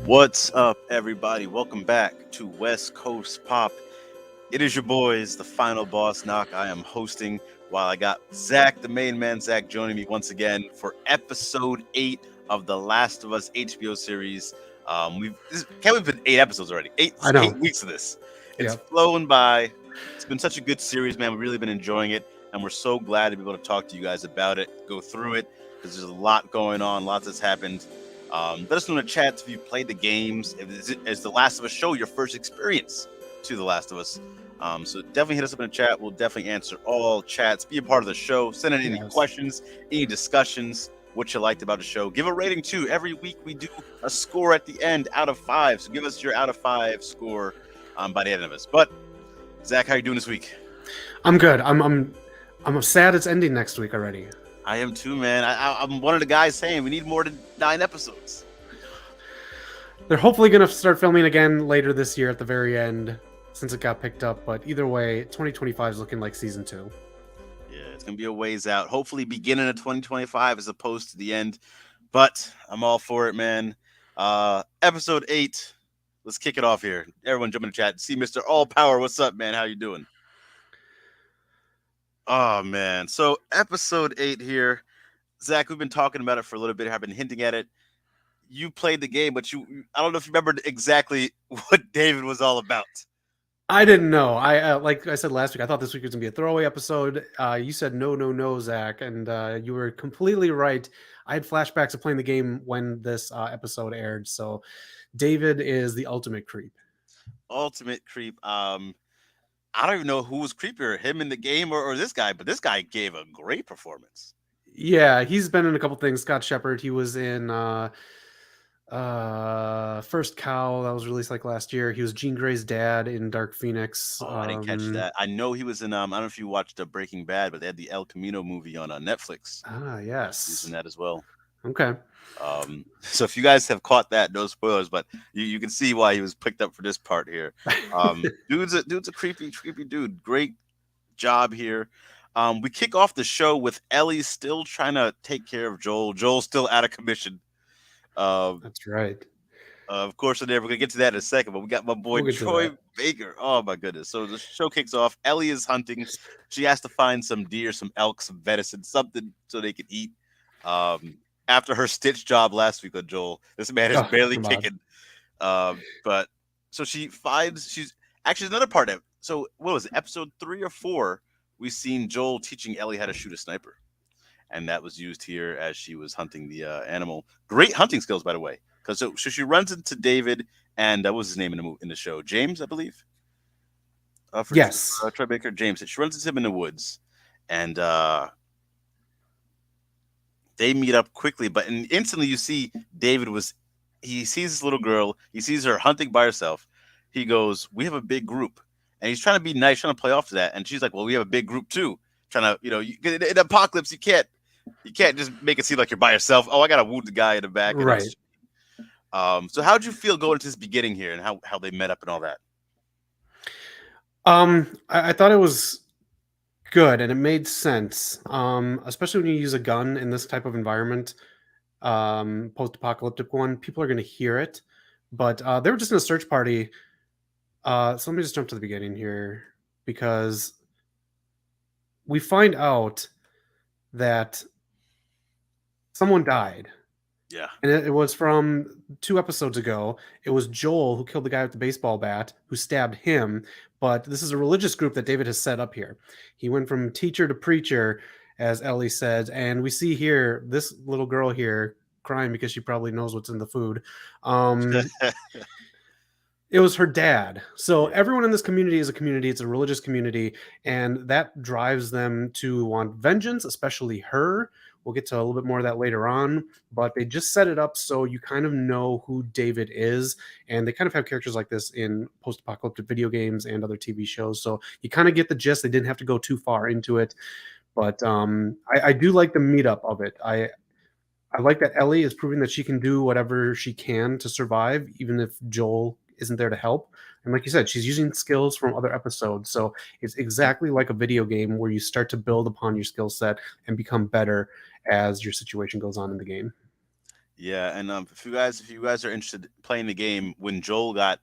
What's up, everybody? Welcome back to West Coast Pop. It is your boys, the final boss knock. I am hosting while I got Zach, the main man, Zach, joining me once again for episode 8 of the Last of Us HBO series. Can't believe it's been 8 episodes already. Eight I eight know. weeks of this. It's Yep. flown by. It's been such a good series, man. We've really been enjoying it, and we're so glad to be able to talk to you guys about it, go through it, because there's a lot going on, lots that's happened. Let us know in the chat if you've played the games. Is The Last of Us show your first experience to The Last of Us? So definitely hit us up in the chat. We'll definitely answer all chats. Be a part of the show. Send in any Yes. questions, any discussions, what you liked about the show. Give a rating too. Every week we do a score at the end out of 5. So give us your out of 5 score by the end of this. But Zach, how you doing this week? I'm good. I'm sad it's ending next week already. I am too, man. I'm one of the guys saying we need more than 9 episodes. They're hopefully going to start filming again later this year at the very end since it got picked up. But either way, 2025 is looking like season 2. Yeah, it's going to be a ways out. Hopefully beginning of 2025 as opposed to the end. But I'm all for it, man. Episode 8. Let's kick it off here. Everyone jump in the chat. See Mr. All Power. What's up, man? How you doing? Oh, man. So episode 8 here. Zach, we've been talking about it for a little bit. I've been hinting at it. You played the game, but I don't know if you remembered exactly what David was all about. I didn't know. I like I said last week, I thought this week was going to be a throwaway episode. You said no, Zach, and you were completely right. I had flashbacks of playing the game when this episode aired. So David is the ultimate creep. Ultimate creep. I don't even know who was creepier, him in the game or this guy, but this guy gave a great performance. Yeah, he's been in a couple things. Scott Shepard, he was in First Cow, that was released like last year. He was Jean Grey's dad in Dark Phoenix. Oh, I didn't catch that. I know he was in I don't know if you watched Breaking Bad, but they had the El Camino movie on Netflix. He was in Yes. that as well. Okay. So if you guys have caught that, no spoilers, but you can see why he was picked up for this part here. Dude's a creepy dude. Great job here. We kick off the show with Ellie still trying to take care of Joel. Joel's still out of commission. That's right. Of course, we're going to get to that in a second, but we got my boy Troy Baker. Oh, my goodness. So the show kicks off. Ellie is hunting. She has to find some deer, some elk, some venison, something so they can eat. After her stitch job last week with Joel, this man is barely kicking. But so she's actually another part of it. So what was it, episode 3 or 4? We seen Joel teaching Ellie how to shoot a sniper. And that was used here as she was hunting the animal. Great hunting skills, by the way. Because so she runs into David, and what was his name in the show? James, I believe. Yes. Troy Baker, James. She runs into him in the woods, and they meet up quickly. But instantly, you see David he sees this little girl. He sees her hunting by herself. He goes, "We have a big group," and he's trying to be nice, trying to play off to that. And she's like, "Well, we have a big group too." Trying to, in apocalypse, you can't just make it seem like you're by yourself. Oh, I got to wound the guy in the back. Right. So how'd you feel going into this beginning here and how they met up and all that? I thought it was good and it made sense. Especially when you use a gun in this type of environment, post-apocalyptic one, people are going to hear it. But they were just in a search party. So let me just jump to the beginning here because we find out that someone died. Yeah. And it was from 2 episodes ago. It was Joel who killed the guy with the baseball bat who stabbed him. But this is a religious group that David has set up here. He went from teacher to preacher, as Ellie said. And we see here this little girl here crying because she probably knows what's in the food. It was her dad. So everyone in this community is a community. It's a religious community. And that drives them to want vengeance, especially her. We'll get to a little bit more of that later on. But they just set it up so you kind of know who David is. And they kind of have characters like this in post-apocalyptic video games and other TV shows. So you kind of get the gist. They didn't have to go too far into it. But I do like the meetup of it. I like that Ellie is proving that she can do whatever she can to survive, even if Joel isn't there to help. And like you said, she's using skills from other episodes. So it's exactly like a video game where you start to build upon your skill set and become better as your situation goes on in the game. Yeah, and if you guys are interested in playing the game, when Joel got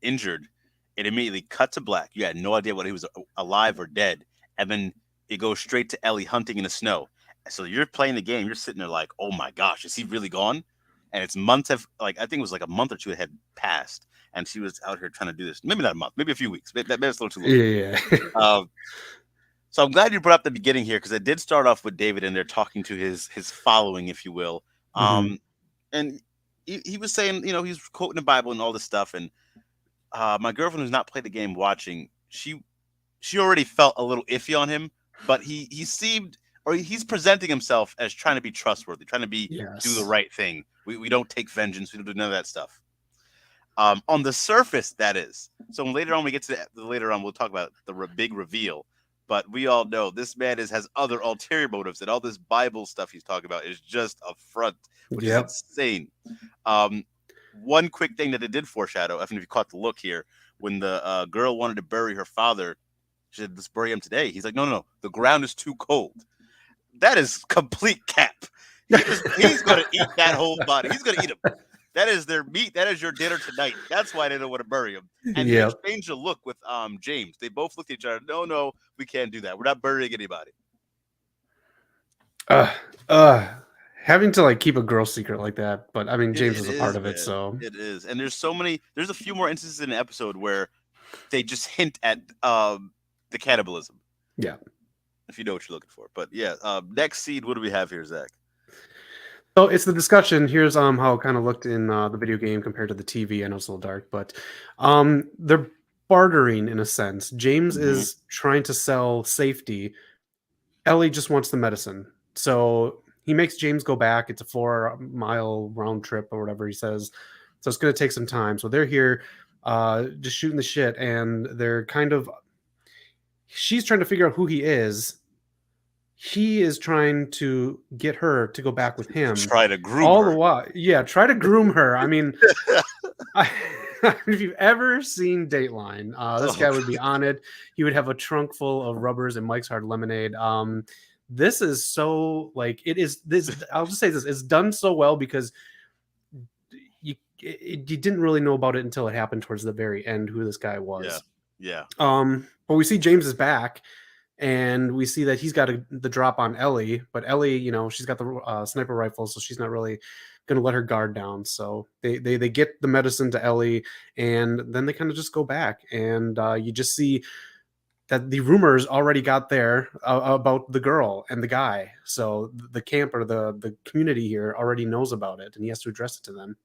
injured, it immediately cut to black. You had no idea whether he was alive or dead, and then it goes straight to Ellie hunting in the snow. So you're playing the game, you're sitting there like, oh my gosh, is he really gone? And it's months have like I think it was like a month or two had passed, and she was out here trying to do this. Maybe not a month, maybe a few weeks. Maybe that's a little too long. Yeah. Uh, so I'm glad you brought up the beginning here because I did start off with David and they're talking to his following, if you will. Hmm. And he was saying, he's quoting the Bible and all this stuff. And my girlfriend, who's not played the game, watching, she already felt a little iffy on him, but he seemed, or he's presenting himself as trying to be trustworthy, trying to do the Yes. right thing. We don't take vengeance. We don't do none of that stuff. On the surface, that is. So later on, we get to later on, we'll talk about the big reveal. But we all know this man has other ulterior motives, and all this Bible stuff he's talking about is just a front, which is Yep. insane. Um, One quick thing that it did foreshadow, I don't know if you caught the look here, when the girl wanted to bury her father, she said, "Let's bury him today." He's like, "No, no, no, the ground is too cold." That is complete cap. He's gonna eat that whole body. He's gonna eat him. That is their meat. That is your dinner tonight. That's why they don't want to bury him. And he Yep. exchanged a look with James. They both looked at each other. No, no, we can't do that. We're not burying anybody. Uh, uh, Having to like keep a girl secret like that, but I mean, James It was a part is, of it, man. so It is. And there's so many. There's a few more instances in the episode where they just hint at the cannibalism, yeah. if you know what you're looking for. But yeah, next seed. What do we have here, Zach? So it's the discussion. Here's how it kind of looked in the video game compared to the TV. I know it's a little dark, but they're bartering in a sense. James Hmm. is trying to sell safety. Ellie just wants the medicine. So he makes James go back. It's a 4 mile round trip or whatever he says. So it's going to take some time. So they're here just shooting the shit. And they're kind of, she's trying to figure out who he is. He is trying to get her to go back with him. Try to groom All the her. while, yeah, try to groom her. I mean, I, if you've ever seen Dateline, this Oh, guy would be on it. He would have a trunk full of rubbers and Mike's Hard Lemonade. This is so like it is. This I'll just say this: it's done so well because you didn't really know about it until it happened towards the very end who this guy yeah, was. yeah. But we see James is back, and we see that he's got the drop on Ellie, but Ellie, she's got the sniper rifle, so she's not really going to let her guard down. So they get the medicine to Ellie, and then they kind of just go back, and you just see that the rumors already got there about the girl and the guy. So the camp or the community here already knows about it, and he has to address it to them.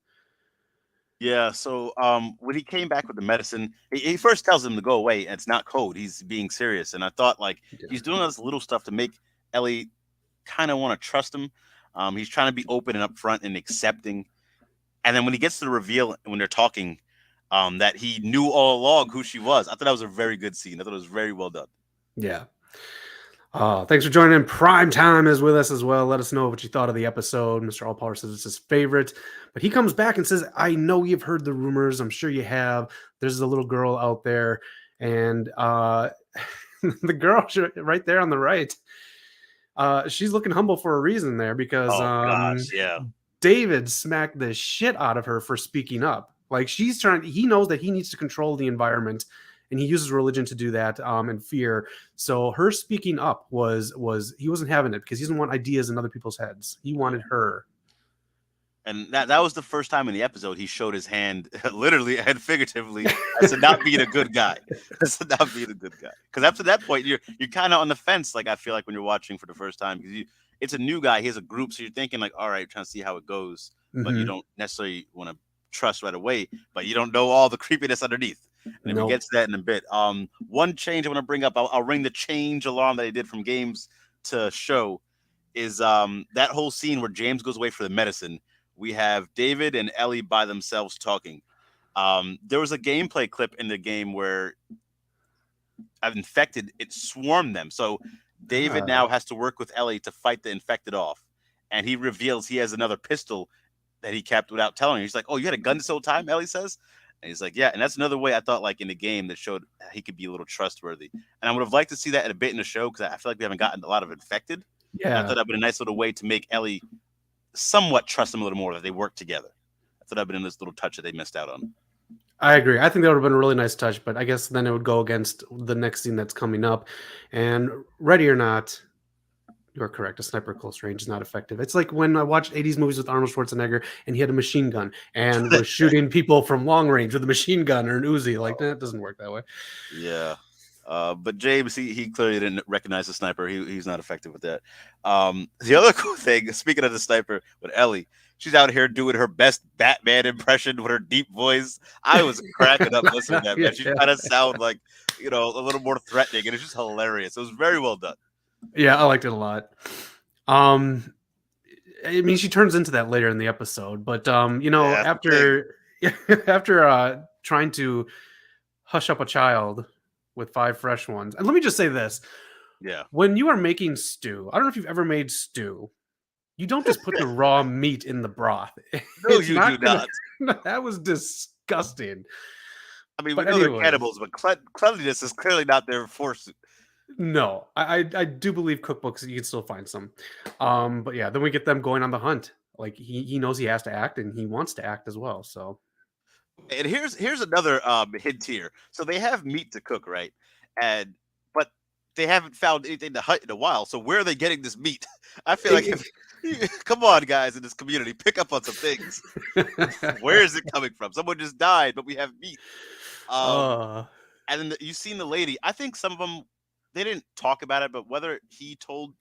Yeah, so when he came back with the medicine, he first tells him to go away, and it's not code. He's being serious, and I thought like Yeah. he's doing all this little stuff to make Ellie kind of want to trust him. He's trying to be open and upfront and accepting, and then when he gets to the reveal when they're talking, that he knew all along who she was. I thought that was a very good scene. I thought it was very well done. Yeah. Thanks for joining in. Prime Time is with us as well. Let us know what you thought of the episode. Mr. Allpower says it's his favorite, but he comes back and says, I know you've heard the rumors. I'm sure you have. There's a little girl out there. And the girl right there on the right, she's looking humble for a reason there because Oh gosh, yeah. David smacked the shit out of her for speaking up. Like he knows that he needs to control the environment, and he uses religion to do that, and fear. So her speaking up was he wasn't having it because he doesn't want ideas in other people's heads. He wanted her. And that was the first time in the episode he showed his hand, literally and figuratively, as to not being a good guy. As to not being a good guy. Because up to that point, you're kind of on the fence. Like I feel like when you're watching for the first time, because it's a new guy. He has a group, so you're thinking like, all right, trying to see how it goes, but you Mm-hmm. don't necessarily want to trust right away. But you don't know all the creepiness underneath. And then we get Nope. to that in a bit. One change I want to bring up, I'll ring the change alarm that I did from games to show, is that whole scene where James goes away for the medicine. We have David and Ellie by themselves talking. There was a gameplay clip in the game where I've infected, it swarmed them. So David Ah, now has to work with Ellie to fight the infected off. And he reveals he has another pistol that he kept without telling her. He's like, "Oh, you had a gun this whole time?" Ellie says. And he's like, "Yeah." And that's another way I thought, like in the game, that showed he could be a little trustworthy. And I would have liked to see that in a bit in the show because I feel like we haven't gotten a lot of infected. And I thought yeah. that'd been a nice little way to make Ellie somewhat trust them a little more, that they work together. That would have been this little touch that they missed out on. I agree. I think that would have been a really nice touch, but I guess then it would go against the next scene that's coming up. And ready or not, you're correct. A sniper close range is not effective. It's like when I watched 80s movies with Arnold Schwarzenegger and he had a machine gun and was shooting people from long range with a machine gun or an Uzi. Like, that doesn't work that way. Yeah. But James, he clearly didn't recognize the sniper. He's not effective with that. The other cool thing, speaking of the sniper, with Ellie, she's out here doing her best Batman impression with her deep voice. I was cracking up listening to that, man. She kind of sound like, a little more threatening, and it's just hilarious. It was very well done. Yeah, I liked it a lot. I mean, she turns into that later in the episode, but Yeah, after after trying to hush up a child with 5 fresh ones. And let me just say this. yeah. When you are making stew, I don't know if you've ever made stew. You don't just put the raw meat in the broth. No, you do not. That was disgusting. I mean, we But know they're anyways, cannibals, but cleanliness is clearly not their force. no, I do believe cookbooks you can still find some. But yeah, then we get them going on the hunt. Like he knows he has to act and he wants to act as well. So And here's another hint here. So they have meat to cook, right? And but they haven't found anything to hunt in a while. So where are they getting this meat? I feel like if come on, guys, in this community, pick up on some things. Where is it coming from? Someone just died, but we have meat. uh And then you've seen the lady. I think some of them they didn't talk about it, but whether he told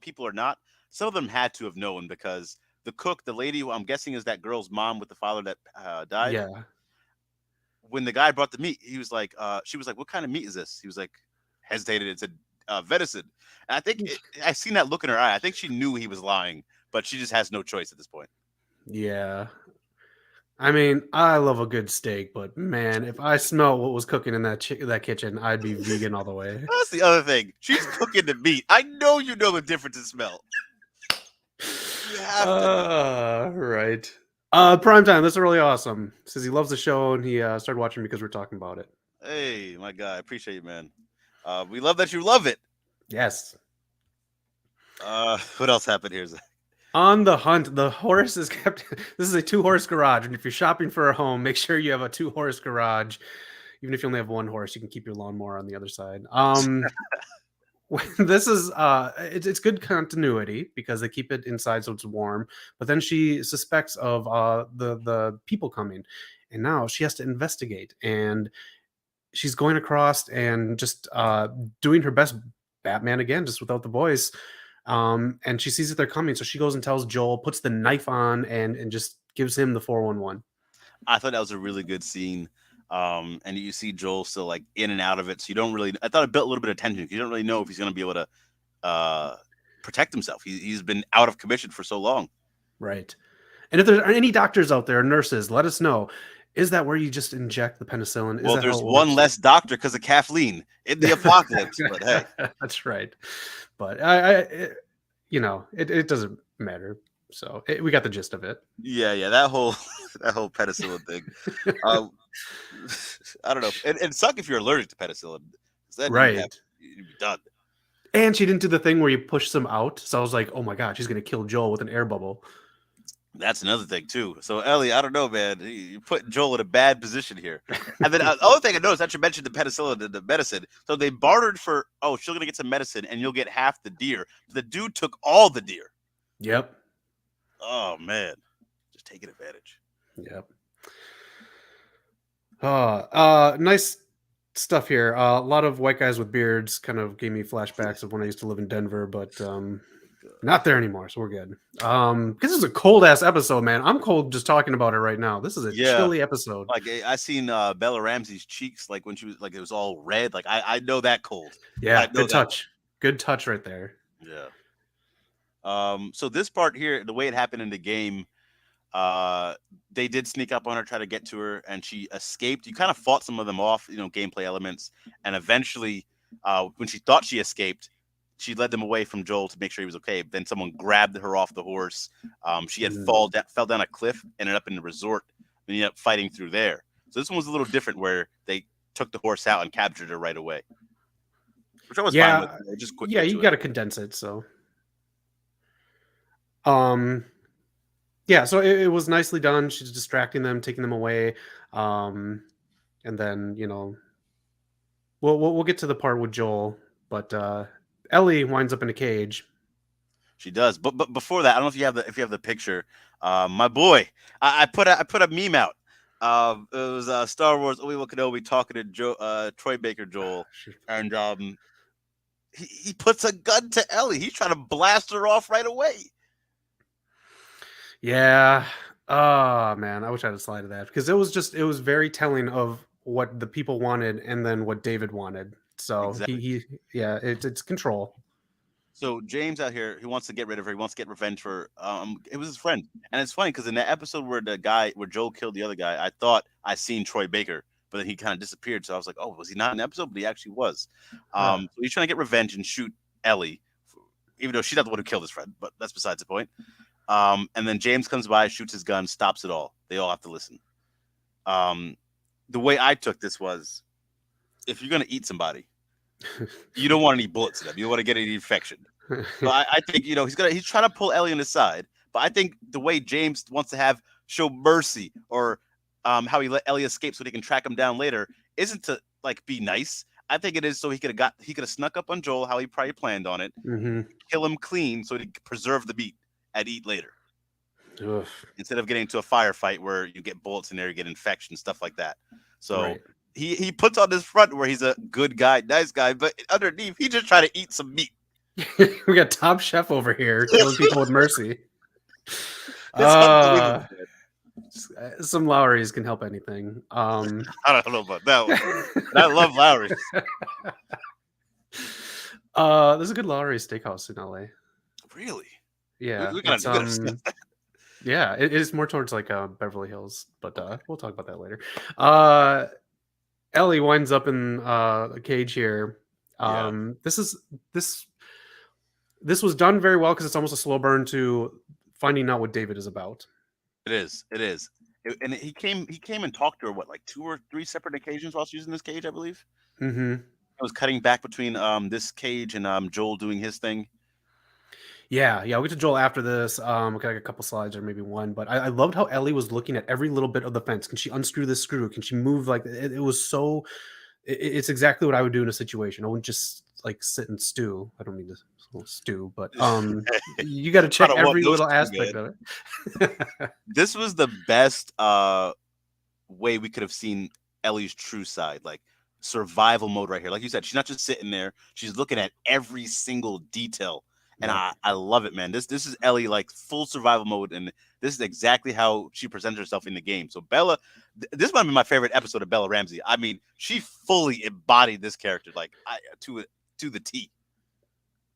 people or not, some of them had to have known because the cook, the lady, who I'm guessing is that girl's mom with the father that died. yeah. When the guy brought the meat, he was like, she was like, "What kind of meat is this?" He was like, hesitated and said, "Venison." And I think I seen that look in her eye. I think she knew he was lying, but she just has no choice at this point. Yeah. I mean, I love a good steak, but man, if I smell what was cooking in that kitchen, I'd be vegan all the way. That's the other thing. She's cooking the meat. I know you know the difference in smell. You have to. Right. Prime time. That's really awesome. Says he loves the show and he started watching because we're talking about it. Hey, my guy, I appreciate you, man. We love that you love it. Yes. What else happened here? On the hunt, the horse is kept. This is a 2-horse garage, and if you're shopping for a home, make sure you have a 2-horse garage. Even if you only have 1 horse, you can keep your lawnmower on the other side. This is it's good continuity because they keep it inside so it's warm. But then she suspects of the people coming, and now she has to investigate. And she's going across and just doing her best Batman again, just without the voice. And she sees that they're coming, so she goes and tells Joel, puts the knife on, and just gives him the 411. I thought that was a really good scene. And you see Joel still like in and out of it, so you don't really. I thought it built a little bit of tension because you don't really know if he's going to be able to protect himself. He's been out of commission for so long. Right. And if there are any doctors out there, nurses, let us know. Is that where you just inject the penicillin? Is Well, that there's one less doctor because of Kathleen in the apocalypse. But hey, that's right. But it doesn't matter. So we got the gist of it. Yeah, that whole penicillin thing. I don't know. And suck if you're allergic to penicillin. Then right. you'd be done. And she didn't do the thing where you push them out. So I was like, oh my God, she's going to kill Joel with an air bubble. That's another thing too. So Ellie, I don't know, man. You're putting Joel in a bad position here. And then the other thing I noticed, that you mentioned the penicillin and the medicine. So they bartered for, she's gonna get some medicine and you'll get half the deer. The dude took all the deer. Yep. Oh man, just taking advantage. Yep. Nice stuff here. A lot of white guys with beards kind of gave me flashbacks of when I used to live in Denver, but not there anymore, so we're good. Because this is a cold ass episode, man. I'm cold just talking about it right now. This is a chilly episode. Like I seen Bella Ramsey's cheeks, like when she was like it was all red. Like I know that cold. Yeah, good touch. Good touch right there. Yeah. So this part here, the way it happened in the game, they did sneak up on her, try to get to her, and she escaped. You kind of fought some of them off, gameplay elements, and eventually, when she thought she escaped, she led them away from Joel to make sure he was okay. Then someone grabbed her off the horse. She had fell down a cliff, ended up in the resort, and ended up fighting through there. So this one was a little different, where they took the horse out and captured her right away, which I was fine with. Just quick. Yeah, you got to condense it. So, Yeah, so it was nicely done. She's distracting them, taking them away, and then we'll get to the part with Joel, but Ellie winds up in a cage. She does. But before that, I don't know if you have the picture. My boy, I put a meme out. It was Star Wars Obi-Wan Kenobi talking to Troy Baker Joel, and he puts a gun to Ellie. He's trying to blast her off right away. Yeah. Oh man, I wish I had a slide of that because it was very telling of what the people wanted and then what David wanted. So Exactly. yeah, it's control. So James out here, he wants to get rid of her. He wants to get revenge for it was his friend. And it's funny because in that episode where Joel killed the other guy, I thought I seen Troy Baker, but then he kind of disappeared. So I was like, oh, was he not in the episode? But he actually was. Huh. So he's trying to get revenge and shoot Ellie, even though she's not the one who killed his friend. But that's besides the point. And then James comes by, shoots his gun, stops it all. They all have to listen. Um, the way I took this was, if you're gonna eat somebody, you don't want any bullets in them. You don't want to get any infection. So I think he's trying to pull Ellie on his side, but I think the way James wants to show mercy or how he let Ellie escape so they can track him down later isn't to like be nice. I think it is so he could have snuck up on Joel how he probably planned on it, Mm-hmm. kill him clean so he could preserve the meat and eat later. Ugh. Instead of getting into a firefight where you get bullets in there, you get infection, stuff like that. So Right. he puts on this front where he's a good guy, nice guy, but underneath he just trying to eat some meat. We got Top Chef over here killing people with mercy. It's unbelievable. Some Lowrys can help anything. I don't know about that one, but I love Lowry. There's a good Lowry steakhouse in LA. Really? Yeah, We it's gotta yeah, it is more towards like Beverly Hills, but we'll talk about that later. Ellie winds up in a cage here. Yeah, This is this was done very well because it's almost a slow burn to finding out what David is about. it is. It is. And he came and talked to her what like two or three separate occasions while she was in this cage, I believe. Mm-hmm. I was cutting back between this cage and Joel doing his thing. Yeah, we'll get to Joel after this. We got like a couple slides or maybe one, but I loved how Ellie was looking at every little bit of the fence. Can she unscrew this screw? Can she move? Like it was so. It's exactly what I would do in a situation. I wouldn't just like sit and stew. I don't mean to stew, but you got to I check don't want every no little stew, aspect man. of it. This was the best way we could have seen Ellie's true side, like survival mode right here. Like you said, she's not just sitting there; she's looking at every single detail, and Yep. I love it, man. This is Ellie like full survival mode, and this is exactly how she presents herself in the game. So Bella, this might be my favorite episode of Bella Ramsey. I mean, she fully embodied this character like to the T.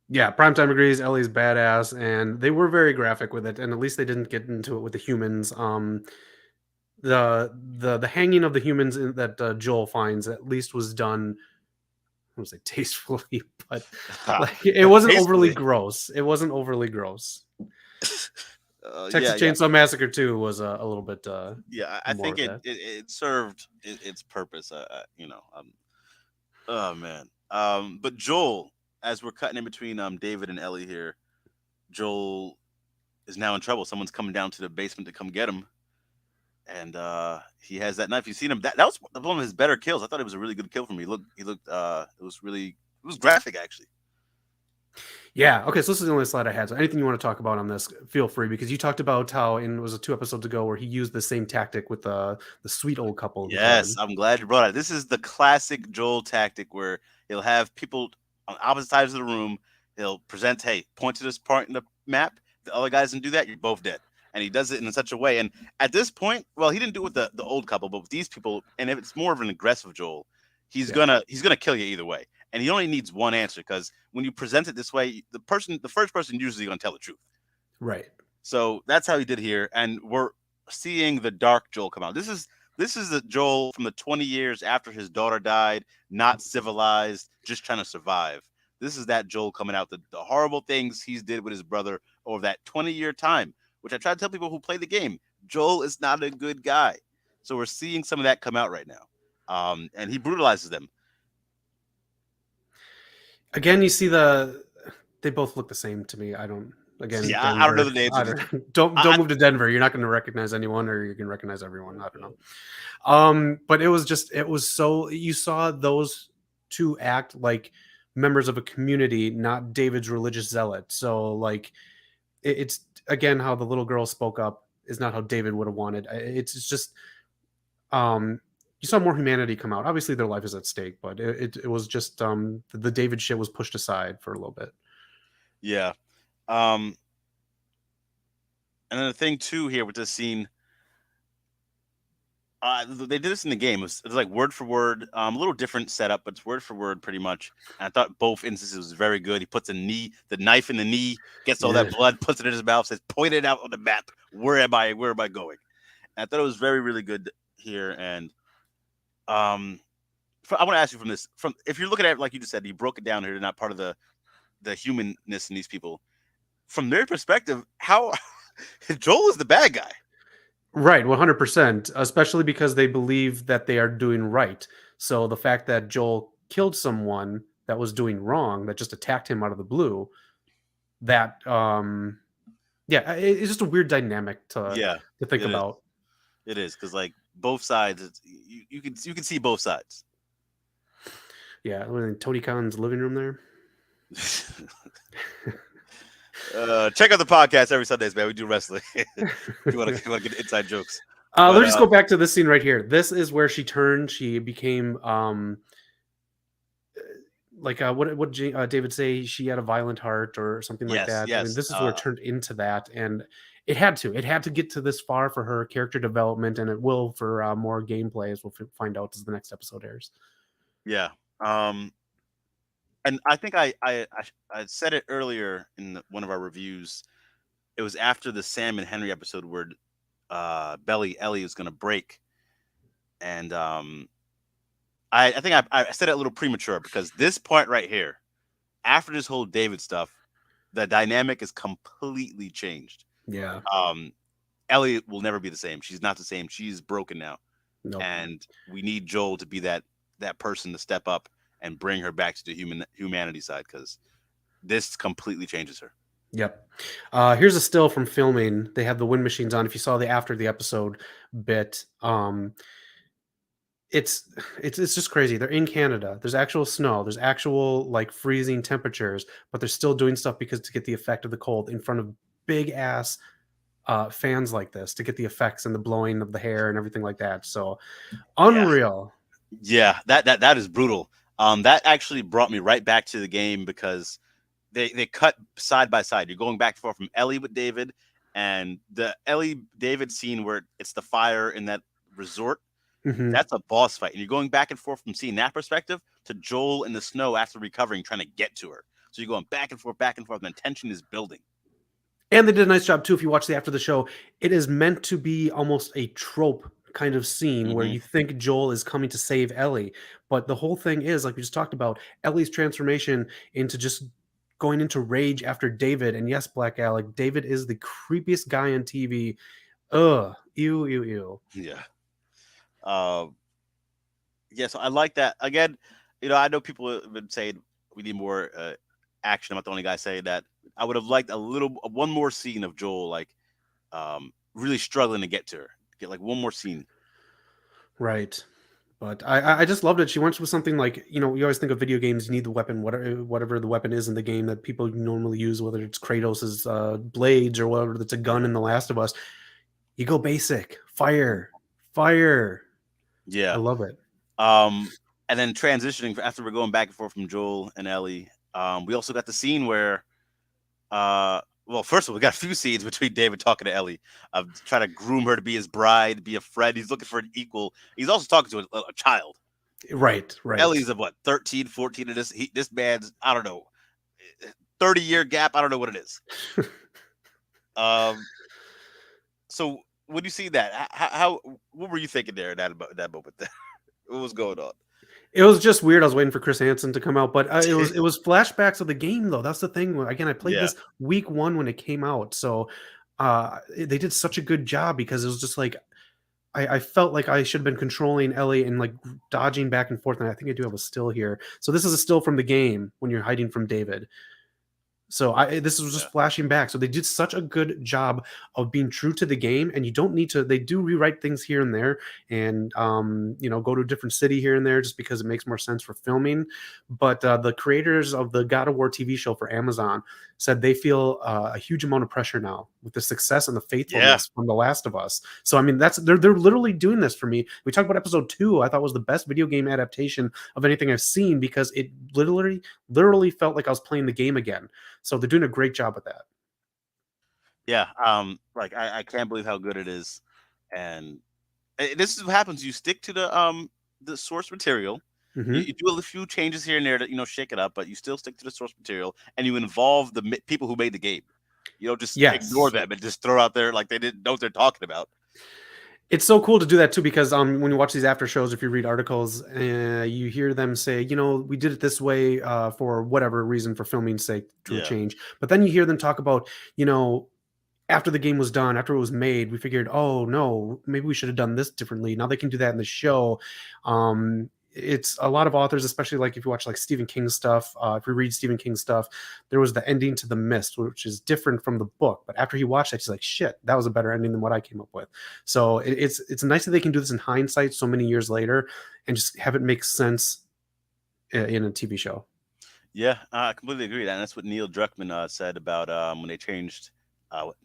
Yeah, Primetime agrees. Ellie's badass, and they were very graphic with it, and at least they didn't get into it with the humans. The hanging of the humans that Joel finds at least was done. I don't say tastefully, but like it wasn't overly Tastefully. gross. It wasn't overly gross. Yeah, Texas Chainsaw Massacre 2 was a little bit yeah. I more think of that. it served its purpose. Oh man. But Joel, as we're cutting in between David and Ellie here, Joel is now in trouble. Someone's coming down to the basement to come get him, and he has that knife. You seen him? That was one of his better kills. I thought it was a really good kill from him. He looked. It was graphic actually. Yeah. Okay. So this is the only slide I had. So anything you want to talk about on this, feel free because you talked about how it was 2 episodes ago where he used the same tactic with the sweet old couple he Yes, had. I'm glad you brought it. This is the classic Joel tactic where he'll have people on opposite sides of the room. He'll present, hey, point to this part in the map. The other guy doesn't do that, you're both dead. And he does it in such a way. And at this point, well, he didn't do it with the old couple, but with these people, and if it's more of an aggressive Joel, he's Yeah. gonna kill you either way. And he only needs one answer because when you present it this way, the first person usually gonna tell the truth. Right. So that's how he did here, and we're seeing the dark Joel come out. This is the Joel from the 20 years after his daughter died, not civilized, just trying to survive. This is that Joel coming out, the horrible things he's did with his brother over that 20-year time, which I try to tell people who play the game. Joel is not a good guy. So we're seeing some of that come out right now. And he brutalizes them. Again, you see they both look the same to me. I don't. Again, Yeah, I don't know Denver. the names I of these don't people. don't move to Denver. You're not going to recognize anyone, or you can recognize everyone. I don't know. But it was so you saw those two act like members of a community, not David's religious zealot. So like it's again how the little girl spoke up is not how David would have wanted. It's just um you saw more humanity come out. Obviously their life is at stake, but it was just the David shit was pushed aside for a little bit. Yeah. Um, and then the thing too here with this scene, they did this in the game. It was like word for word, a little different setup, but it's word for word pretty much. And I thought both instances was very good. He puts the knife in the knee, gets all Yeah. that blood, puts it in his mouth, says, "Point it out on the map. Where am I? Where am I going?" And I thought it was very, really good here. And um, I want to ask you from if you're looking at it, like you just said, you broke it down here. They're not part of the humanness in these people. From their perspective, how Joel is the bad guy. Right, 100%, especially because they believe that they are doing right. So the fact that Joel killed someone that was doing wrong, that just attacked him out of the blue, that yeah, it's just a weird dynamic Yeah, to think it is. about. It is because like both sides, you can see both sides. Yeah, in Tony Khan's living room there. Check out the podcast every Sundays, man. We do wrestling. if you want to get inside jokes, but Let's just go back to this scene right here. This is where she turned. She became like what David say? She had a violent heart or something like yes, that. I mean, yes, this is where it turned into that, and it had to. It had to get to this far for her character development, and it will for more gameplay, as we'll find out as the next episode airs. yeah. And I think I said it earlier in one of our reviews. It was after the Sam and Henry episode where Belly Ellie was going to break, and I think I said it a little premature because this point right here, after this whole David stuff, the dynamic is completely changed. Yeah. Ellie will never be the same. She's not the same. She's broken now, Nope. and we need Joel to be that person to step up and bring her back to the humanity side because this completely changes her. Yep. Here's a still from filming. They have the wind machines on. If you saw the after the episode bit, it's just crazy. They're in Canada. There's actual snow. There's actual like freezing temperatures, but they're still doing stuff because to get the effect of the cold in front of big ass fans like this to get the effects and the blowing of the hair and everything like that. So unreal. Yeah, that is brutal. That actually brought me right back to the game because they cut side by side. You're going back and forth from Ellie with David and the Ellie David scene where it's the fire in that resort. Mm-hmm. That's a boss fight. And you're going back and forth from seeing that perspective to Joel in the snow after recovering, trying to get to her. So you're going back and forth, and the tension is building. And they did a nice job too. If you watch the after the show, it is meant to be almost a trope kind of scene where you think Joel is coming to save Ellie. But the whole thing is, like we just talked about, Ellie's transformation into just going into rage after David. And yes, Black Alec, David is the creepiest guy on TV. Ugh. Ew, ew, ew. Yeah. Yeah, so I like that. Again, I know people have been saying we need more action. I'm not the only guy saying that. I would have liked one more scene of Joel, like, really struggling to get to her. Get like one more scene. Right. But I just loved it. She went with something like, you always think of video games, you need the weapon, whatever the weapon is in the game that people normally use, whether it's Kratos's blades or whatever that's a gun in The Last of Us. You go basic. Fire. Yeah. I love it. And then transitioning after we're going back and forth from Joel and Ellie, we also got the scene where well, first of all, we got a few scenes between David talking to Ellie of trying to groom her to be his bride, be a friend. He's looking for an equal. He's also talking to a child. Right. Ellie's of what, 13, 14, and this man's, I don't know, 30-year gap. I don't know what it is. So when you see that, what were you thinking there in that moment there? What was going on? It was just weird. I was waiting for Chris Hansen to come out, but it was flashbacks of the game though. That's the thing. Again, I played this week 1 when it came out, so they did such a good job because it was just like I felt like I should have been controlling Ellie and like dodging back and forth. And I think I do have a still here. So this is a still from the game when you're hiding from David. So this was just Yeah. flashing back. So they did such a good job of being true to the game, and you don't need to. They do rewrite things here and there, and go to a different city here and there just because it makes more sense for filming. But the creators of the God of War TV show for Amazon said they feel a huge amount of pressure now with the success and the Yeah. faithfulness from The Last of Us. So I mean, they're literally doing this for me. We talked about episode 2. I thought was the best video game adaptation of anything I've seen because it literally felt like I was playing the game again. So they're doing a great job with that. Yeah. Like I can't believe how good it is. And this is what happens. You stick to the source material. You Hmm. do a few changes here and there to shake it up, but you still stick to the source material, and you involve the people who made the game. You don't just ignore Yes. them and just throw out there like they didn't know what they're talking about. It's so cool to do that too because when you watch these after shows, if you read articles, you hear them say, we did it this way for whatever reason, for filming's sake, to a Yeah. change. But then you hear them talk about, after the game was done, after it was made, we figured, oh no, maybe we should have done this differently. Now they can do that in the show. It's a lot of authors, especially like if you watch like Stephen King stuff. If you read Stephen King stuff, there was the ending to The Mist, which is different from the book. But after he watched it, he's like, shit, that was a better ending than what I came up with. So it's nice that they can do this in hindsight so many years later and just have it make sense in a TV show. Yeah, I completely agree. And that's what Neil Druckmann said about when they changed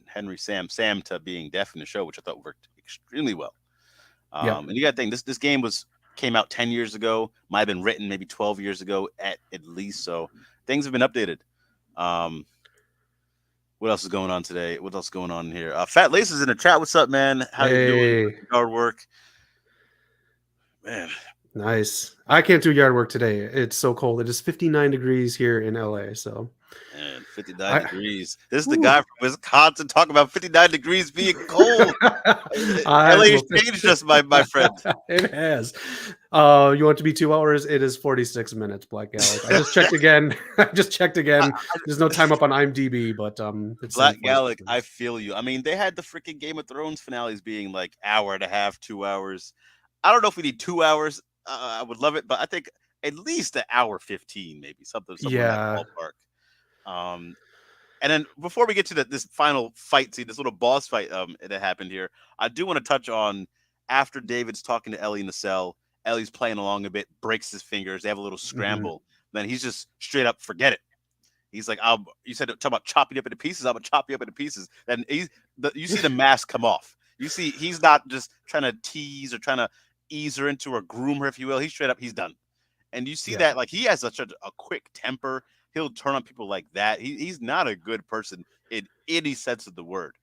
Henry Sam to being deaf in the show, which I thought worked extremely well. Yep. And you got to think this game came out 10 years ago, might have been written maybe 12 years ago at least. So things have been updated. Um, what else is going on today? What else is going on here? Fat Lace is in the chat. What's up, man? How you doing? Hey. Yard work, man. Nice. I can't do yard work today. It's so cold. It is 59 degrees here in LA. So And 59 I degrees. This is the whew. guy from Wisconsin talking about 59 degrees being cold. I LA's will changed us, my friend. it has. You want it to be 2 hours? It is 46 minutes, Black Gallic. I just checked again. I just checked again. There's no time up on IMDb, but it's saying Black 46 Gallic, I minutes. feel you. I mean, they had the freaking Game of Thrones finales being like hour and a half, 2 hours. I don't know if we need 2 hours. I would love it, but I think at least an hour 15, maybe something somewhere in that Yeah. ballpark. Um, and then before we get to this final fight scene, this little boss fight that happened here, I do want to touch on after David's talking to Ellie in the cell. Ellie's playing along a bit, breaks his fingers. They have a little Hmm. scramble. Then he's just straight up forget it. He's like, you said talk about chopping up into pieces. I'm gonna chop you up into pieces. Then you see the mask come off. You see he's not just trying to tease or trying to ease her into or groom her, if you will. He's straight up, he's done. And you see Yeah. that like he has such a quick temper. He'll turn on people like that. He's not a good person in any sense of the word.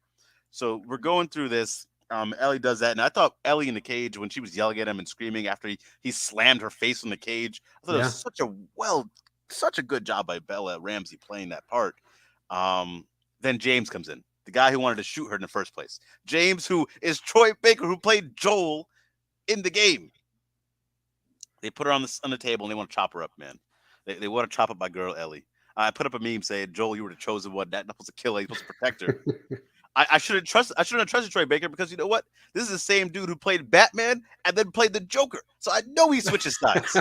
So we're going through this. Ellie does that, and I thought Ellie in the cage when she was yelling at him and screaming after he slammed her face on the cage. I thought it was Yeah. such a good job by Bella Ramsey playing that part. Then James comes in, the guy who wanted to shoot her in the first place. James, who is Troy Baker, who played Joel in the game. They put her on the table and they want to chop her up, man. They want to chop up my girl Ellie. I put up a meme saying, "Joel, you were the chosen one. That not supposed to kill her. You're supposed to protect her." I shouldn't trust. I shouldn't have trusted Troy Baker because you know what? This is the same dude who played Batman and then played the Joker. So I know he switches sides.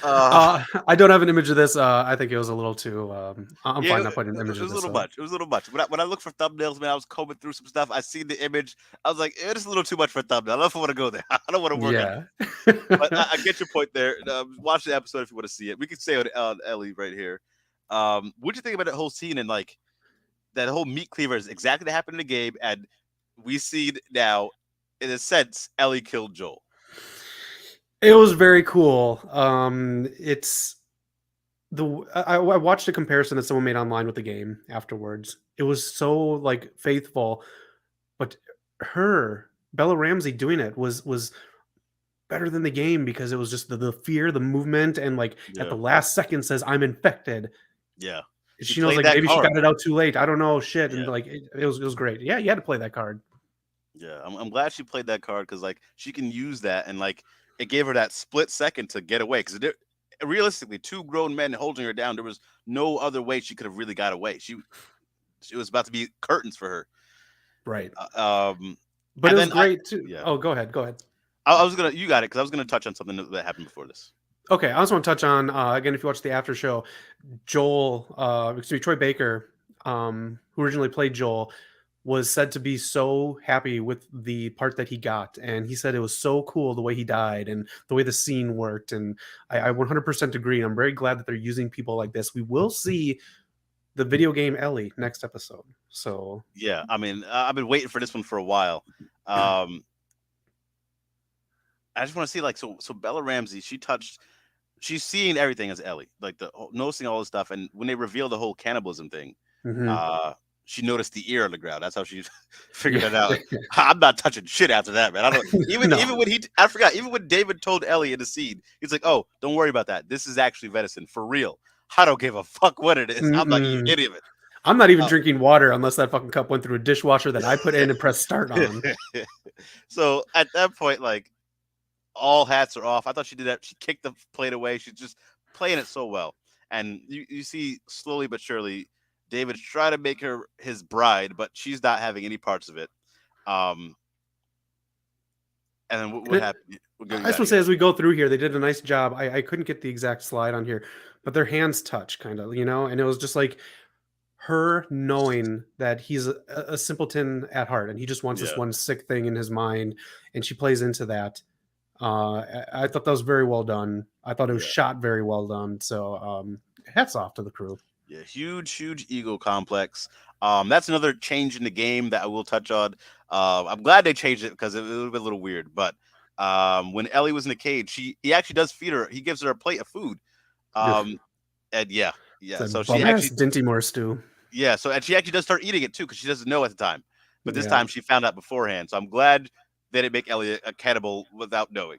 Uh, I don't have an image of this. I think it was a little too. I'm yeah, fine not putting an image it of was a this little up. much. It was a little much. When I look for thumbnails, man, I was combing through some stuff. I see the image. I was like, it's a little too much for a thumbnail. I don't know if I want to go there. I don't want to work on it. Yeah. But I get your point there. Watch the episode if you want to see it. We can say on Ellie right here. What'd you think about that whole scene and like that whole meat cleaver is exactly what happened in the game, and we see now, in a sense, Ellie killed Joel. It was very cool. It's I watched a comparison that someone made online with the game afterwards. It was so like faithful, but Bella Ramsey doing it was better than the game because it was just the fear, the movement, and like at Yeah, the last second says I'm infected. yeah. She She knows played like that maybe she card. got it out too late. I don't know shit, and Yeah, like it was great. Yeah, you had to play that card. yeah. I'm glad she played that card because like she can use that and like it gave her that split second to get away because realistically, two grown men holding her down, there was no other way she could have really got away. She was about to be curtains for her. Right. Um, But it and was then great too. yeah, Oh, go ahead. Go ahead. I was gonna you got it because I was gonna touch on something that happened before this. Okay, I also want to touch on again. If you watch the after show, Troy Baker, who originally played Joel, was said to be so happy with the part that he got, and he said it was so cool the way he died and the way the scene worked. And I 100% agree. I'm very glad that they're using people like this. We will see the video game Ellie next episode. So Yeah, I mean, I've been waiting for this one for a while. Um, I just want to see like so Bella Ramsey, she's seeing everything as Ellie, like noticing all this stuff, and when they reveal the whole cannibalism thing, mhm. uh, she noticed the ear on the ground. That's how she figured Yeah, it out. Like, I'm not touching shit after that, man. I don't even no, when I forgot, even when David told Ellie in the scene, he's like, "Oh, don't worry about that. This is actually venison for real. I don't give a fuck what it is. I'm not eating mm-mm. any of it." I'm not even Uh, drinking water unless that fucking cup went through a dishwasher that I put in and pressed start on. so at that point, like all hats are off. I thought she did that. She kicked the plate away. She's just playing it so well. And you see slowly but surely David's trying to make her his bride, but she's not having any parts of it. Um, and then what happened? What I go you just got want to say, here? as we go through here, they did a nice job. I couldn't get the exact slide on here, but their hands touch, kind of, and it was just like her knowing that he's a simpleton at heart, and he just wants this Yeah, one sick thing in his mind, and she plays into that. I thought that was very well done. I thought it was yeah, shot very well done. So, hats off to the crew. yeah. Huge ego complex. That's another change in the game that I will touch on. I'm glad they changed it because it would have been a little weird. But when Ellie was in the cage, he actually does feed her. He gives her a plate of food. Ugh. Um, and yeah, It's yeah. a So she bum ass actually Dinty stew. Yeah, so and she actually does start eating it too because she doesn't know at the time. But this Yeah. time she found out beforehand. So I'm glad they didn't make Elliot a cannibal without knowing.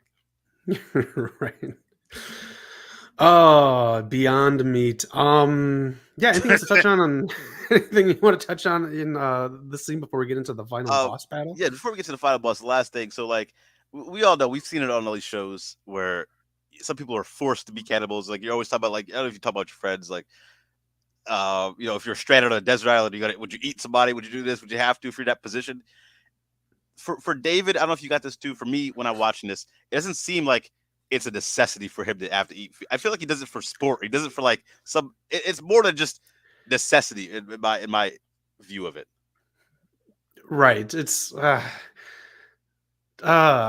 Right. Oh, Beyond Meat. Yeah, anything else to touch on anything you want to touch on in the scene before we get into the final uh, boss battle? yeah, before we get to the final boss, the last thing. So like we all know we've seen it on all these shows where some people are forced to be cannibals. Like you always talk about like I don't know if you talk about your friends like if you're stranded on a desert island, would you eat somebody? Would you do this? Would you have to if you're in that position? For David, I don't know if you got this too. For me, when I'm watching this, it doesn't seem like it's a necessity for him to have to eat. I feel like he does it for sport. He does it for like some. It's more than just necessity in my view of it. Right. It's I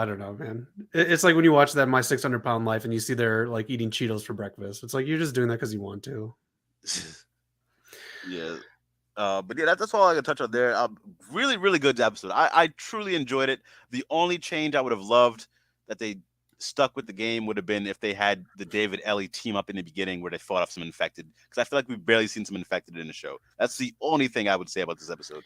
don't know, man. It's like when you watch that My 600 Pound Life and you see they're like eating Cheetos for breakfast. It's like you're just doing that because you want to. Yeah. But yeah, that's all I can touch on there. Really good episode. I truly enjoyed it. The only change I would have loved that they stuck with the game would have been if they had the David Ellie team up in the beginning where they fought off some infected. Because I feel like we've barely seen some infected in the show. That's the only thing I would say about this episode.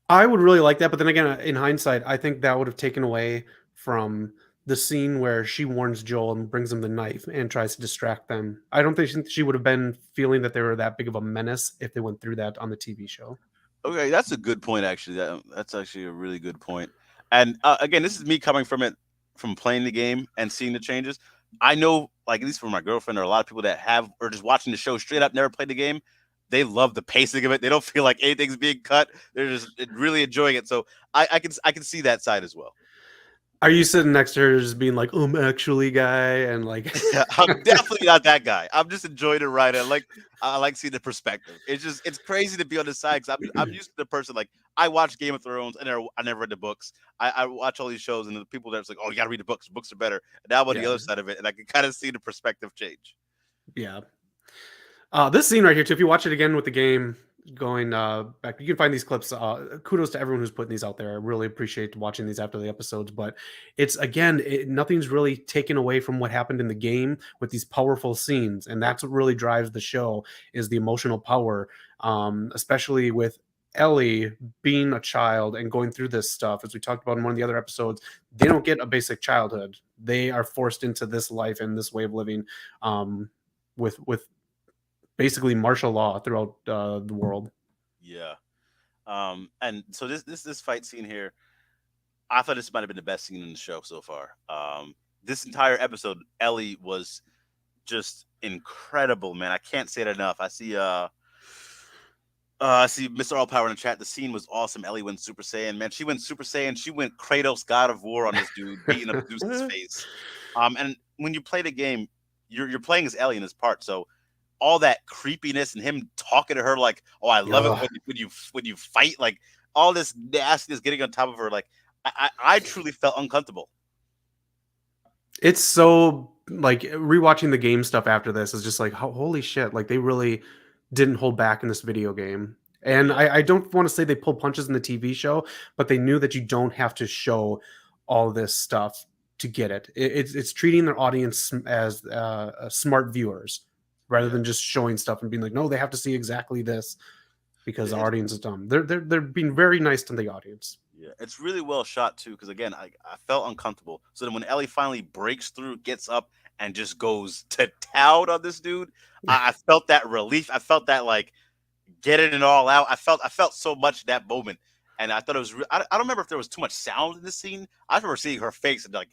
I would really like that, but then again, in hindsight, I think that would have taken away from the scene where she warns Joel and brings him the knife and tries to distract them. I don't think she would have been feeling that they were that big of a menace if they went through that on the TV show. Okay, that's a good point. Actually, that's actually a really good point. And again, this is me coming from it from playing the game and seeing the changes. I know, like at least for my girlfriend or a lot of people that have or just watching the show straight up, never played the game. They love the pacing of it. They don't feel like anything's being cut. They're just really enjoying it. So I can see that side as well. Are you sitting next to her just being like, actually, guy, and like, I'm definitely not that guy. I'm just enjoying the ride. I like seeing the perspective. It's crazy to be on the side because I'm used to the person like I watch Game of Thrones and I never read the books. I watch all these shows and the people that's like, oh, you gotta read the books. Books are better. And now I'm on the yeah, other side of it and I can kind of see the perspective change. yeah. This scene right here, too, if you watch it again with the game going back, you can find these clips. Kudos to everyone who's putting these out there. I really appreciate watching these after the episodes. But it's again, nothing's really taken away from what happened in the game with these powerful scenes, and that's what really drives the show is the emotional power, especially with Ellie being a child and going through this stuff. As we talked about in one of the other episodes, they don't get a basic childhood. They are forced into this life and this way of living. With basically martial law throughout the world. Yeah. And so this fight scene here, I thought this might have been the best scene in the show so far. This entire episode, Ellie was just incredible, man. I can't say it enough. I see Mr. All Power in the chat. The scene was awesome. Ellie went Super Saiyan, man. She went Super Saiyan. She went Kratos, God of War, on this dude, beating up Zeus's face. And when you play the game, you're playing as Ellie in this part, so all that creepiness and him talking to her like, "Oh, I love it Ugh. when you fight," like all this nastiness getting on top of her, like I truly felt uncomfortable. It's so like rewatching the game stuff after this is just like holy shit, like they really didn't hold back in this video game. And Yeah, I don't want to say they pulled punches in the TV show, but they knew that you don't have to show all this stuff to get it. It's treating their audience as smart viewers rather yeah. than just showing stuff and being like, no, they have to see exactly this because the It's audience is dumb. They're being very nice to the audience. Yeah, it's really well shot too. Because again, I felt uncomfortable. So then when Ellie finally breaks through, gets up, and just goes to town on this dude, I felt that relief. I felt that like getting it all out. I felt so much that moment, and I thought it was. I don't remember if there was too much sound in this scene. I remember seeing her face and like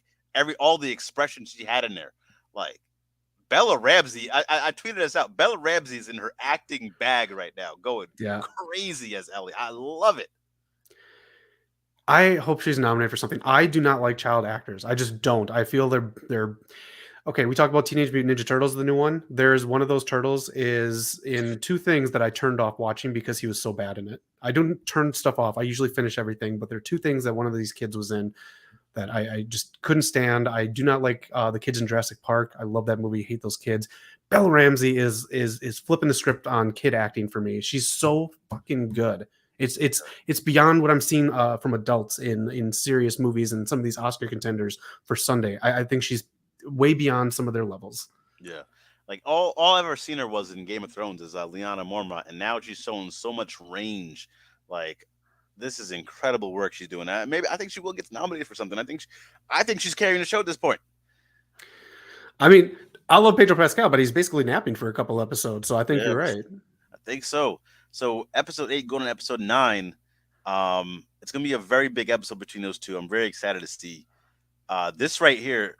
all the expressions she had in there. Like Bella Ramsey, I tweeted this out. Bella Ramsey's in her acting bag right now, going Yeah. crazy as Ellie. I love it. I hope she's nominated for something. I do not like child actors. I just don't. I feel they're okay. We talked about Teenage Mutant Ninja Turtles, the new one. There's one of those turtles is in two things that I turned off watching because he was so bad in it. I don't turn stuff off. I usually finish everything, but there are two things that one of these kids was in that I just couldn't stand. I do not like the kids in Jurassic Park. I love that movie. Hate those kids. Bella Ramsey is flipping the script on kid acting for me. She's so fucking good. It's beyond what I'm seeing from adults in serious movies and some of these Oscar contenders for Sunday. I think she's way beyond some of their levels. Yeah. Like all I've ever seen her was in Game of Thrones as Lyanna Mormont, and now she's showing so much range. Like this is incredible work she's doing. Maybe I think she will get nominated for something. I think she's carrying the show at this point. I mean, I love Pedro Pascal, but he's basically napping for a couple episodes, so I think Yeah, you're right. I think so. So episode 8 going to episode 9, it's gonna be a very big episode between those two. I'm very excited to see this right here.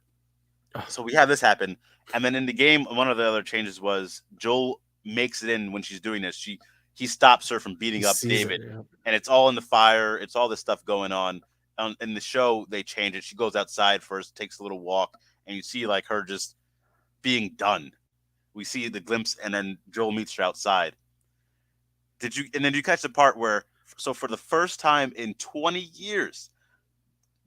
So we have this happen, and then in the game, one of the other changes was Joel makes it in when she's doing this. He stops her from He beating up sees it. David, Yeah. and it's all in the fire. It's all this stuff going on. In the show, they change it. She goes outside first, takes a little walk, and you see like her just being done. We see the glimpse, and then Joel meets her outside. Did you? And then you catch the part where, so for the first time in 20 years,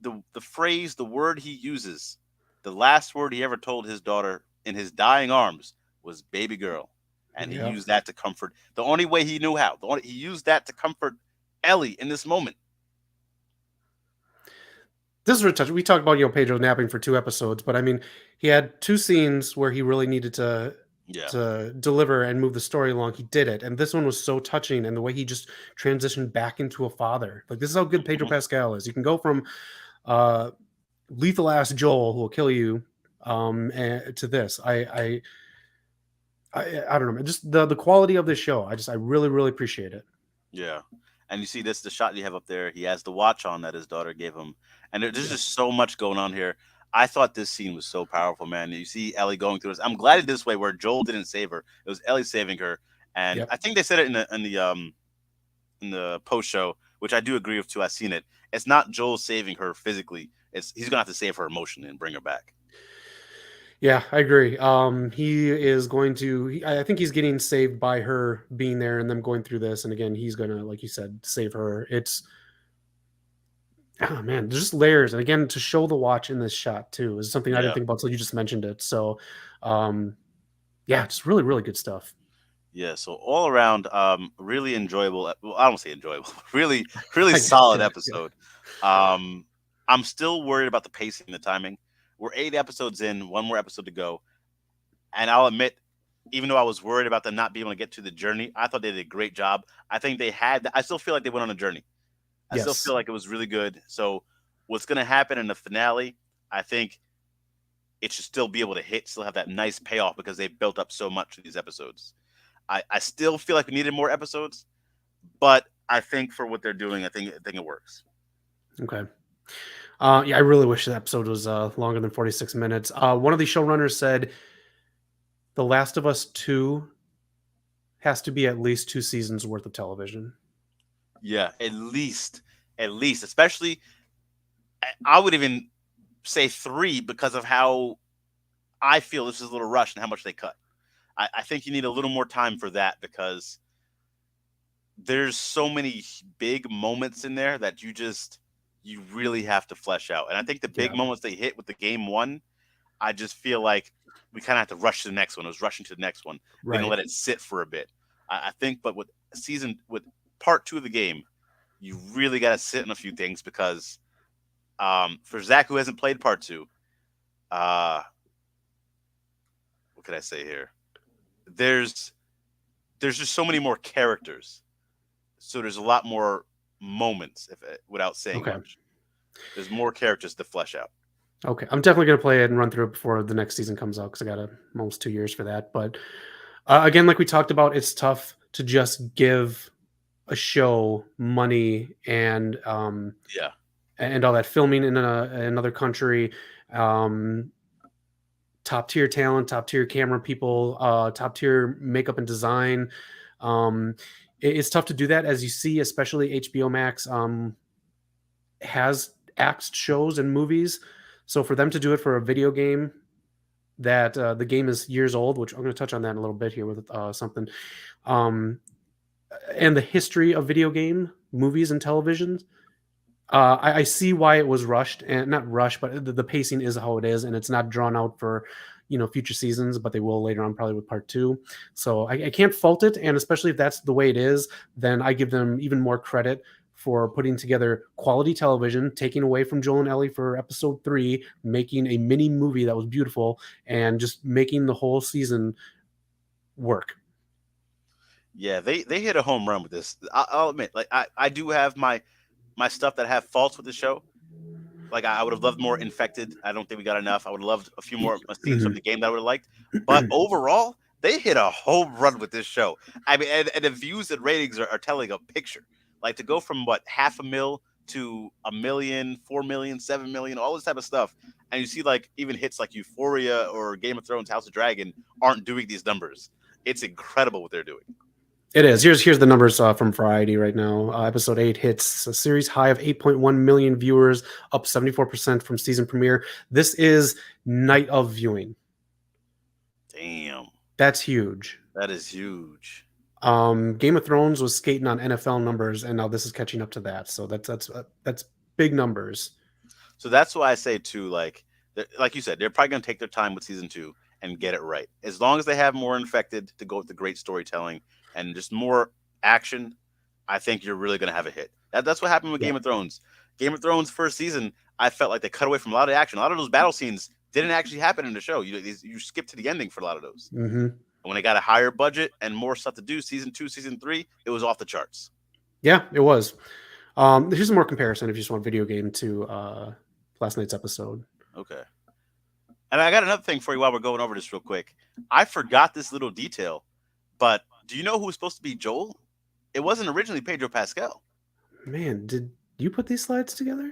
the phrase, the word he uses, the last word he ever told his daughter in his dying arms was "baby girl," and he Yeah. used that to comfort. The only way he knew how. He used that to comfort Ellie in this moment. This is a touch. We talked about Pedro napping for 2 episodes, but I mean, he had 2 scenes where he really needed Yeah. to deliver and move the story along. He did it, and this one was so touching, and the way he just transitioned back into a father. Like this is how good Pedro Mhm. Pascal is. You can go from uh, lethal ass Joel who will kill you, to this. I don't know, man. Just the quality of this show. I really appreciate it. Yeah. And you see this the shot you have up there. He has the watch on that his daughter gave him, and there's Yeah. just so much going on here. I thought this scene was so powerful, man. You see Ellie going through this. I'm glad it this way where Joel didn't save her. It was Ellie saving her, and Yep. I think they said it in the post show, which I do agree with too. I've seen it. It's not Joel saving her physically. It's he's gonna have to save her emotionally and bring her back. Yeah, I agree. He is going to. I think he's getting saved by her being there and them going through this. And again, he's gonna, like you said, save her. It's oh man, there's just layers. And again, to show the watch in this shot too is something I didn't Yeah. think about. So you just mentioned it. So, um, yeah, just really good stuff. Yeah, so all around, really enjoyable. Well, I don't say enjoyable, really I get solid it. Yeah. episode. Um, I'm still worried about the pacing and the timing. We're 8 episodes in, one more episode to go, and I'll admit, even though I was worried about them not being able to get to the journey, I thought they did a great job. I think they had. I still feel like they went on a journey. I still Yes. feel like it was really good. So, what's going to happen in the finale? I think it should still be able to hit, still have that nice payoff because they built up so much to these episodes. I still feel like we needed more episodes, but I think for what they're doing, I think it works. Okay. Yeah, I really wish the episode was longer than 46 minutes. One of the showrunners said The Last of Us 2 has to be at least 2 seasons worth of television. Yeah, at least, especially I would even say 3 because of how I feel this is a little rushed in how much they cut. I think you need a little more time for that because there's so many big moments in there that you really have to flesh out. And I think the big Yeah. moments they hit with the game one, I just feel like we kind of have to rush to the next one. It was rushing to the next one. We didn't Right. let it sit for a bit. I think, but with part two of the game, you really got to sit in a few things because for Zach who hasn't played part two, uh, what could I say here? There's there's just so many more characters, so there's a lot more moments if without saying Okay. much. There's more characters to flesh out. Okay. I'm definitely gonna play it and run through it before the next season comes out because I got almost 2 years for that. But again, like we talked about, it's tough to just give a show money Yeah. and all that filming in another country, um, top tier talent, top tier camera people, top tier makeup and design. Um, it's tough to do that, as you see, especially HBO Max has axed shows and movies. So for them to do it for a video game that the game is years old, which I'm going to touch on that in a little bit here with something, um, and the history of video game movies and television, I see why it was rushed, and not rushed, but the pacing is how it is, and it's not drawn out for future seasons, but they will later on probably with part two. So I can't fault it, and especially if that's the way it is, then I give them even more credit for putting together quality television, taking away from Joel and Ellie for episode three, making a mini movie that was beautiful, and just making the whole season work. Yeah, they hit a home run with this. I'll admit, like I do have my stuff that have faults with the show. Like I would have loved more infected. I don't think we got enough. I would have loved a few more scenes from Mhm. the game that I would have liked. But overall, they hit a home run with this show. I mean, and the views and ratings are telling a picture. Like to go from what half a mil to a million, 4 million, 7 million, all this type of stuff, and you see like even hits like Euphoria or Game of Thrones, House of Dragon aren't doing these numbers. It's incredible what they're doing. It is. Here's the numbers from Variety right now. Episode 8 hits a series high of 8.1 million viewers, up 74% from season premiere. This is night of viewing. Damn, That's huge. that is huge. Game of Thrones was skating on NFL numbers, and now this is catching up to that. So that's big numbers. So that's why I say too, like you said, they're probably gonna take their time with season two and get it right. As long as they have more infected to go with the great storytelling and just more action, I think you're really gonna have a hit. That's what happened with Yeah. Game of Thrones. Game of Thrones first season, I felt like they cut away from a lot of action. A lot of those battle scenes didn't actually happen in the show. You skip to the ending for a lot of those. Hmm. And when they got a higher budget and more stuff to do, season two, season three, it was off the charts. Yeah, it was. Here's a more comparison if you just want video game to last night's episode. Okay. And I got another thing for you while we're going over this real quick. I forgot this little detail, but do you know who was supposed to be Joel? It wasn't originally Pedro Pascal. Man, did you put these slides together?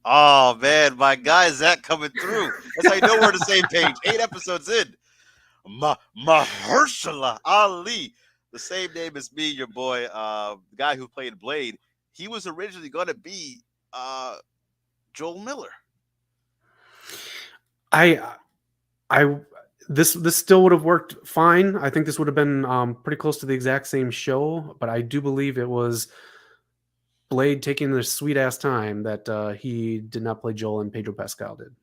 Oh man, my guy Zach coming through. That's how you know we're on the same page. 8 episodes in. Mahershala Ali, the same name as me, your boy, the guy who played Blade. He was originally going to be Joel Miller. I I this still would have worked fine. I think this would have been pretty close to the exact same show, but I do believe it was Blade taking the sweet ass time that he did not play Joel and Pedro Pascal did.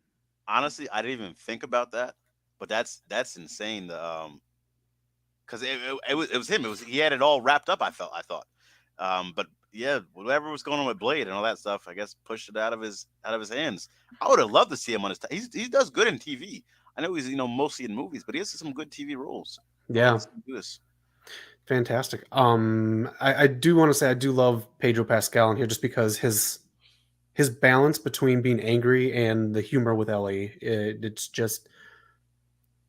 Honestly, I didn't even think about that, but that's insane. Because it was him. It was he had it all wrapped up. I thought, but yeah, whatever was going on with Blade and all that stuff, I guess pushed it out of his hands. I would have loved to see him on his. He does good in TV. I know he's mostly in movies, but he has some good TV roles. I'd love Yeah, to see him do this. fantastic. I do want to say I do love Pedro Pascal in here just because his balance between being angry and the humor with Ellie, it's just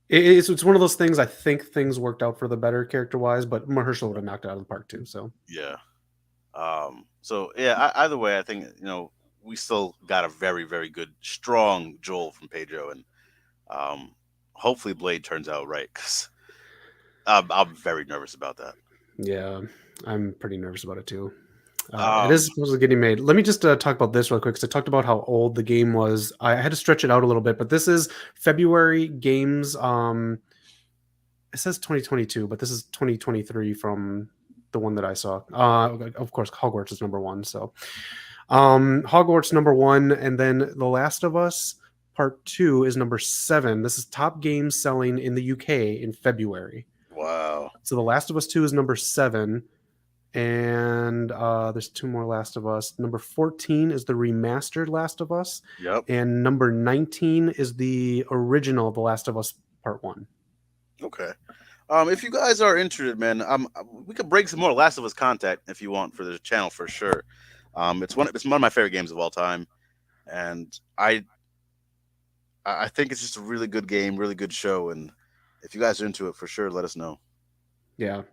it's one of those things. I think things worked out for the better character wise, but Mahershala would have knocked it out of the park too. So Yeah. So yeah. Either way, I think we still got a very very good strong Joel from Pedro, and um, hopefully Blade turns out right because I'm very nervous about that. yeah, I'm pretty nervous about it too. It is supposedly getting made. Let me just talk about this real quick, because I talked about how old the game was. I had to stretch it out a little bit, but this is February games. It says 2022, but this is 2023 from the one that I saw. Of course, Hogwarts is number one. So, Hogwarts number one, and then The Last of Us Part 2 is number 7. This is top games selling in the UK in February. Wow. So The Last of Us 2 is number 7. And there's 2 more Last of Us. Number 14 is the remastered Last of Us. Yep. And number 19 is the original The Last of Us Part 1. Okay. If you guys are interested, man, we could break some more Last of Us content if you want for the channel for sure. It's one of my favorite games of all time, and I think it's just a really good game, really good show, and if you guys are into it, for sure, let us know. Yeah.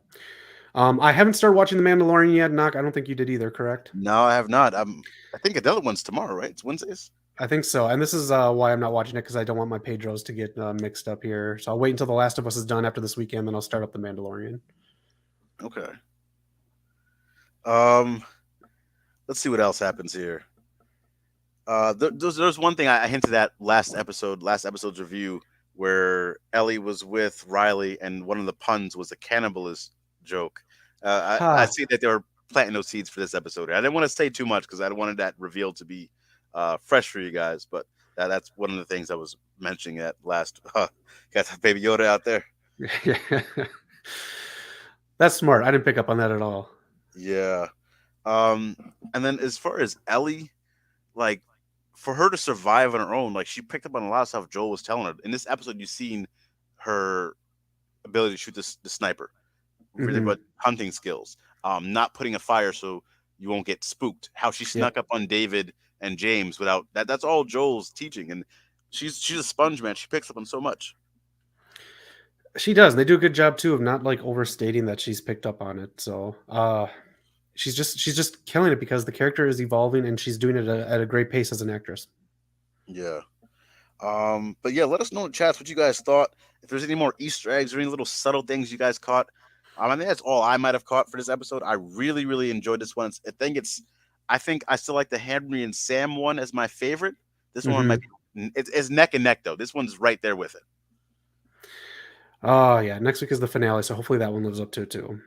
I haven't started watching The Mandalorian yet, Knock. I don't think you did either, correct? No, I have not. I think the other one's tomorrow, right? It's Wednesdays. I think so. And this is why I'm not watching it, because I don't want my Pedros to get mixed up here. So I'll wait until The Last of Us is done after this weekend, then I'll start up The Mandalorian. Okay. Let's see what else happens here. There's one thing I hinted at last episode's review, where Ellie was with Riley, and one of the puns was a cannibalist joke. I see that they were planting those seeds for this episode. I didn't want to say too much because I wanted that reveal to be fresh for you guys, but that's one of the things I was mentioning at last. Got Baby Yoda out there. That's smart. I didn't pick up on that at all. Yeah. And then as far as Ellie, like, for her to survive on her own, like, she picked up on a lot of stuff Joel was telling her. In this episode, you've seen her ability to shoot the sniper, really, but hunting skills, not putting a fire so you won't get spooked. How she snuck up on David and James without that. That's all Joel's teaching, and she's a sponge, man. She picks up on so much. She does. They do a good job too of not like overstating that she's picked up on it. So she's just killing it, because the character is evolving and she's doing it at a great pace as an actress. Yeah. But yeah, let us know in the chats what you guys thought. If there's any more Easter eggs or any little subtle things you guys caught. I think that's all I might have caught for this episode. I really, really enjoyed this one. I think I still like the Henry and Sam one as my favorite. This one might be, it's neck and neck though. This one's right there with it. Oh yeah, next week is the finale, so hopefully that one lives up to it too.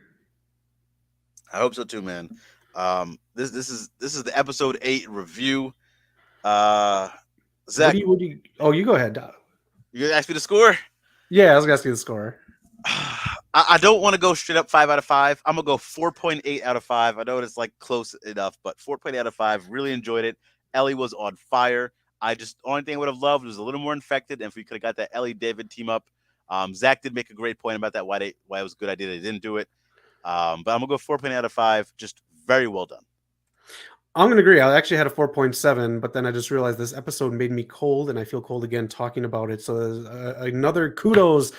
I hope so too, man. This is the episode 8 review. Zach, you go ahead. You gonna ask me the score? Yeah, I was gonna ask you the score. I don't want to go straight up 5 out of 5. I'm gonna go 4.8 out of 5. I know it's like close enough, but 4.8 out of 5. Really enjoyed it. Ellie was on fire. Only thing I would have loved was a little more infected, and if we could have got that Ellie David team up. Zach did make a great point about that, why it was a good idea they didn't do it. But I'm gonna go 4.8 out of 5. Just very well done. I'm gonna agree. I actually had a 4.7, but then I just realized this episode made me cold, and I feel cold again talking about it. So another kudos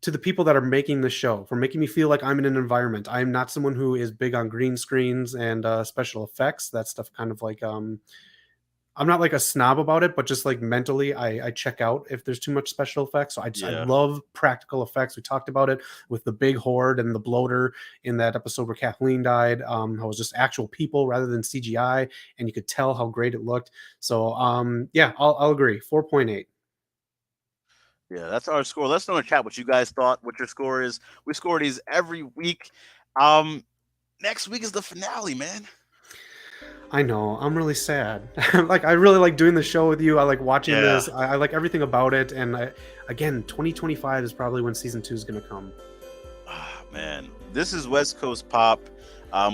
to the people that are making the show for making me feel like I'm in an environment. I'm not someone who is big on green screens and special effects. That stuff kind of like I'm not like a snob about it, but just like mentally, I check out if there's too much special effects. So I love practical effects. We talked about it with the big horde and the bloater in that episode where Kathleen died. How it was just actual people rather than CGI, and you could tell how great it looked. So yeah, I'll agree. 4.8. Yeah, that's our score. Let us know in the chat what you guys thought, what your score is. We score these every week. Next week is the finale, man. I know. I'm really sad. Like, I really like doing the show with you. I like watching this. I like everything about it. And again, 2025 is probably when season 2 is going to come. Oh, man, this is West Coast Pop.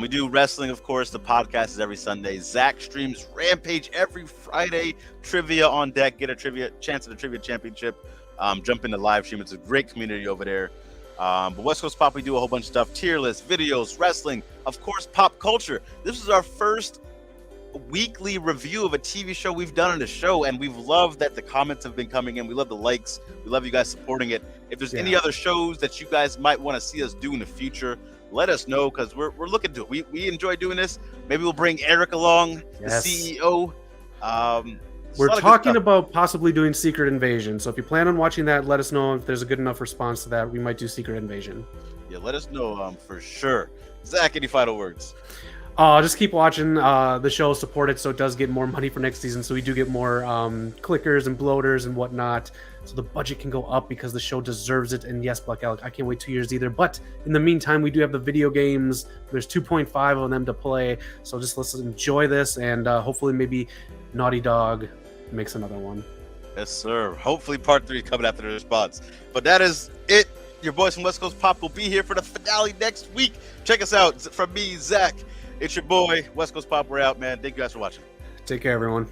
We do wrestling, of course. The podcast is every Sunday. Zach streams Rampage every Friday. Trivia on deck. Get a chance at the trivia championship. Jump into live stream. It's a great community over there. But West Coast Pop, we do a whole bunch of stuff. Tier lists, videos, wrestling, of course, pop culture. This is our first weekly review of a TV show we've done on the show, and we've loved that the comments have been coming in. We love the likes. We love you guys supporting it. If there's any other shows that you guys might want to see us do in the future, let us know, because we're looking to it. We enjoy doing this. Maybe we'll bring Eric along, the CEO. We're talking about possibly doing Secret Invasion. So if you plan on watching that, let us know. If there's a good enough response to that, we might do Secret Invasion. Yeah, let us know for sure. Zach, any final words? Just keep watching the show, support it so it does get more money for next season, so we do get more clickers and bloaters and whatnot, so the budget can go up because the show deserves it. And yes, Black Alec, I can't wait 2 years either. But in the meantime, we do have the video games. There's 2.5 of them to play, so just let's enjoy this, and hopefully maybe Naughty Dog makes another one. Yes, sir. Hopefully part 3 coming after the response. But that is it. Your boys from West Coast Pop will be here for the finale next week. Check us out. From me, Zach. It's your boy, West Coast Pop. We're out, man. Thank you guys for watching. Take care, everyone.